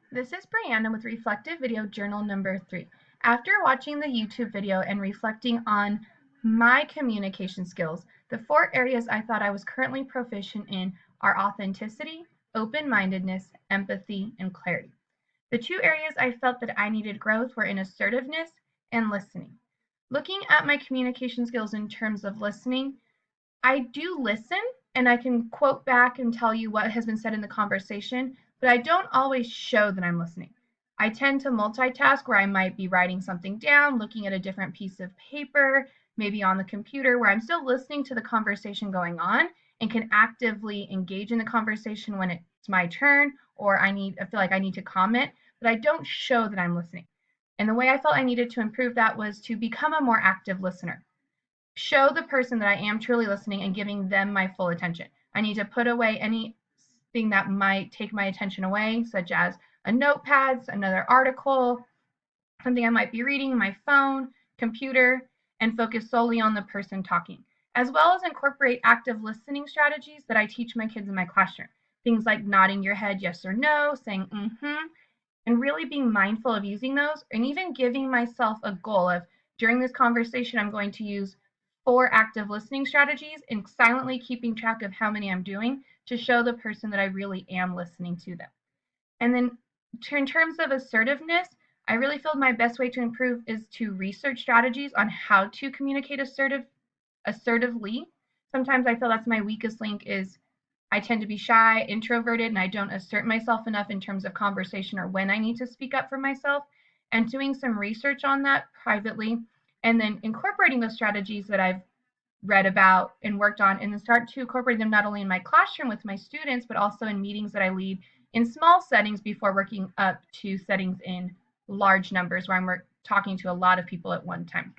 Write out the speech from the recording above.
This is Brianna with Reflective Video Journal number 3. After watching the YouTube video and reflecting on my communication skills, the 4 areas I thought I was currently proficient in are authenticity, open-mindedness, empathy, and clarity. The 2 areas I felt that I needed growth were in assertiveness and listening. Looking at my communication skills in terms of listening, I do listen and I can quote back and tell you what has been said in the conversation, but I don't always show that I'm listening. I tend to multitask where I might be writing something down, looking at a different piece of paper, maybe on the computer, where I'm still listening to the conversation going on and can actively engage in the conversation when it's my turn or I feel like I need to comment, but I don't show that I'm listening. And the way I felt I needed to improve that was to become a more active listener. Show the person that I am truly listening and giving them my full attention. I need to put away anything that might take my attention away, such as a notepad, another article, something I might be reading, my phone, computer, and focus solely on the person talking, as well as incorporate active listening strategies that I teach my kids in my classroom. Things like nodding your head yes or no, saying mm-hmm, and really being mindful of using those, and even giving myself a goal of during this conversation, I'm going to use 4 active listening strategies and silently keeping track of how many I'm doing to show the person that I really am listening to them. And then in terms of assertiveness, I really feel my best way to improve is to research strategies on how to communicate assertively. Sometimes I feel that's my weakest link is I tend to be shy, introverted, and I don't assert myself enough in terms of conversation or when I need to speak up for myself. And doing some research on that privately and then incorporating those strategies that I've read about and worked on, and then start to incorporate them not only in my classroom with my students, but also in meetings that I lead in small settings before working up to settings in large numbers where I'm talking to a lot of people at one time.